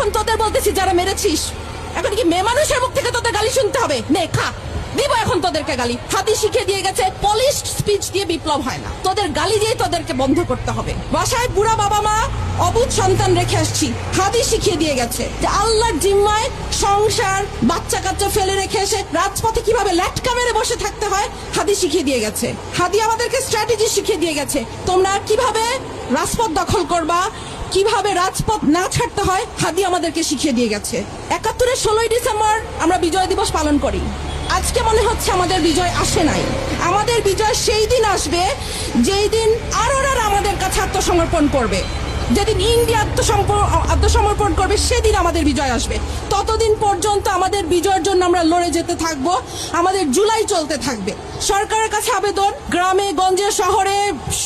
এখন তোদের বলতেছি যারা মেরেছিস, এখন কি মেয়ে মানুষের মুখ থেকে তোদের গালি শুনতে হবে? নে খা, দিব এখন তোদেরকে গালি। হাদি শিখিয়ে দিয়ে গেছে পলিশড স্পিচ দিয়ে বিপ্লব হয় না, তোদের গালি দিয়ে তোদেরকে বন্ধ করতে হবে। বাসায় বুড়া বাবা মা অবুঝ সন্তান রেখে আসছি, হাদি শিখিয়ে দিয়ে গেছে যে আল্লাহর জিম্মায় সংসার বাচ্চা কাচ্চা ফেলে রেখে এসে রাজপথে কিভাবে ল্যাটকা মেরে বসে থাকতে হয় হাদি শিখিয়ে দিয়ে গেছে। হাদি আমাদেরকে স্ট্র্যাটেজি শিখিয়ে দিয়ে গেছে, তোমরা কিভাবে রাজপথ দখল করবা, কিভাবে রাজপথ না ছাড়তে হয় হাদি আমাদেরকে শিখিয়ে দিয়ে গেছে। ৭১-এর ১৬ই ডিসেম্বর আমরা বিজয় দিবস পালন করি। আজকে মনে হচ্ছে আমাদের বিজয় আসে নাই। আমাদের বিজয় সেই দিন আসবে যেই দিন আরোরা আমাদের কাছে আত্মসমর্পণ করবে, যেদিন ইন্ডিয়া আত্মসমর্পণ করবে সেদিন আমাদের বিজয় আসবে। ততদিন পর্যন্ত আমাদের বিজয়ের জন্য আমরা লড়ে যেতে থাকবো, আমাদের জুলাই চলতে থাকবে। সরকারের কাছে আবেদন, গ্রামে গঞ্জে শহরে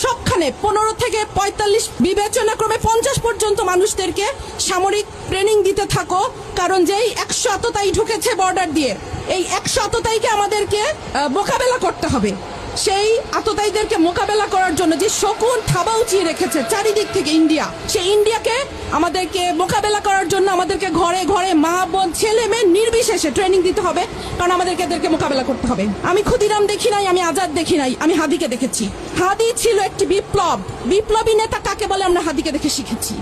সবখানে ১৫ থেকে ৪৫ বিবেচনাক্রমে ৫০ পর্যন্ত মানুষদেরকে সামরিক ট্রেনিং দিতে থাকো, কারণ যেই ১০০ আততায়ী ঢুকেছে বর্ডার দিয়ে, এই ১০০ আততায়ীকে আমাদেরকে মোকাবেলা করতে হবে। সেই আততায়ীদেরকে মোকাবেলা করার জন্য যে শকুন থাবা উঁচিয়ে রেখেছে চারিদিক থেকে ইন্ডিয়া, সেই ইন্ডিয়াকে আমাদেরকে মোকাবেলা করার জন্য আমাদেরকে ঘরে ঘরে মা বোন ছেলে মেয়ে নির্বিশেষে ট্রেনিং দিতে হবে, কারণ আমাদেরকে এদেরকে মোকাবেলা করতে হবে। আমি ক্ষুদিরাম দেখি নাই, আমি আজাদ দেখি নাই, আমি হাদিকে দেখেছি। হাদি ছিল একটি বিপ্লবী নেতা কাকে বলে আমরা হাদিকে দেখে শিখেছি।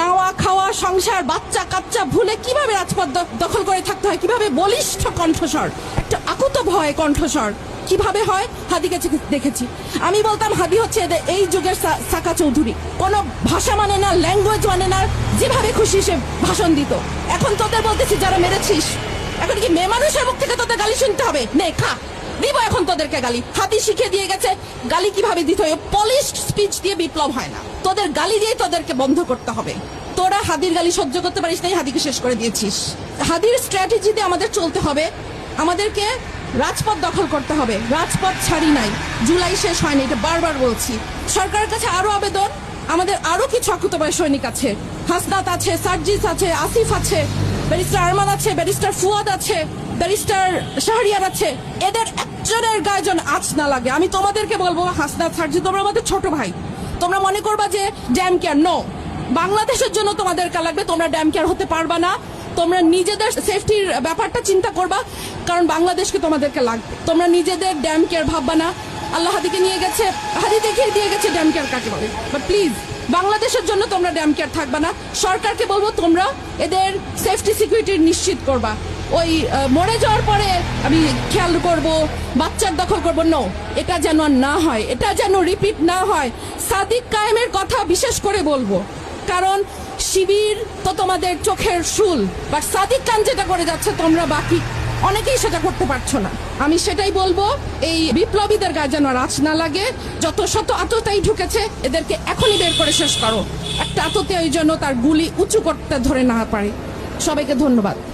নাওয়া খাওয়া সংসার বাচ্চা কাচ্চা ভুলে কিভাবে রাজপথ দখল করে থাকতে হয়, কিভাবে বলিষ্ঠ কণ্ঠস্বর, একটা আকুত ভয় কণ্ঠস্বর কিভাবে হয় হাদিকে দেখেছি। আমি বলতাম হাদি হচ্ছে এই যুগের সাকা চৌধুরী, কোনো ভাষা মানে না, ল্যাঙ্গুয়েজ মানে না, যেভাবে খুশি সে ভাষণ দিত। এখন তোদের বলতেছি যারা মেরেছিস, এখন কি মেয়ে মানুষের মুখ থেকে তোদের গালি শুনতে হবে? নে খা, দিব এখন তোদেরকে গালি। হাদি শিখিয়ে দিয়ে গেছে গালি কিভাবে দিতে হয়, পলিশড স্পিচ দিয়ে বিপ্লব হয় না, তোদের গালি দিয়ে তোদেরকে বন্ধ করতে হবে। তোরা হাদির গালি সহ্য করতে পারিস নাই, হাদিকে শেষ করে দিয়েছিস। হাদির স্ট্র্যাটেজিতে আমাদের চলতে হবে, আমাদেরকে রাজপথ দখল করতে হবে, রাজপথ ছাড়ি নাই, জুলাই শেষ হয়নি, এটা বারবার বলছি। সরকারের কাছে আরো আবেদন, আমাদের আরো কিছু আকুতবায় সৈনিক আছে, হাসনাত আছে, সার্জিস আছে, আসিফ আছে, ব্যারিস্টার আরমান আছে, ব্যারিস্টার ফুয়াদ আছে, ব্যারিস্টার শাহরিয়ার আছে, এদের একজনের গায়ে যেন আঁচ না লাগে। আমি তোমাদেরকে বলবো, হাসনাত সার্জিস তোমরা আমাদের ছোট ভাই, তোমরা মনে করবা যে ড্যাম কেয়ার, নো, বাংলাদেশের জন্য তোমাদের লাগবে, তোমরা ড্যাম কেয়ার হতে পারবা না। তোমরা নিজেদের সেফটির ব্যাপারটা চিন্তা করবা, কারণ বাংলাদেশকে তোমাদেরকে লাগবে। তোমরা নিজেদের ড্যাম কেয়ার ভাববা না। আল্লাহ হাদিকে নিয়ে গেছে, হাদি দেখিয়ে দিয়ে গেছে ড্যাম কেয়ার কাকে বলে, বাট প্লিজ বাংলাদেশের জন্য তোমরা ড্যাম কেয়ার থাকবা না। সরকারকে বলবো তোমরা এদের সেফটি সিকিউরিটি নিশ্চিত করবা। ওই মরে যাওয়ার পরে আমি খেয়াল করব, বাচ্চার দখল করবো, নো, এটা যেন না হয়, এটা যেন রিপিট না হয়। সাদিক কায়েমের কথা বিশেষ করে বলবো, কারণ শিবির তো তোমাদের চোখের শুল, বাট সাদিক খান যেটা করে যাচ্ছে তোমরা বাকি অনেকেই সেটা করতে পারছো না। আমি সেটাই বলবো, এই বিপ্লবীদের গায়ে যেন আঁচ না লাগে। যত শত আততায়ী ঢুকেছে এদেরকে এখনই বের করে শেষ করো, একটা আততায়ী যেন তার গুলি উঁচু করতে ধরে না পারে। সবাইকে ধন্যবাদ।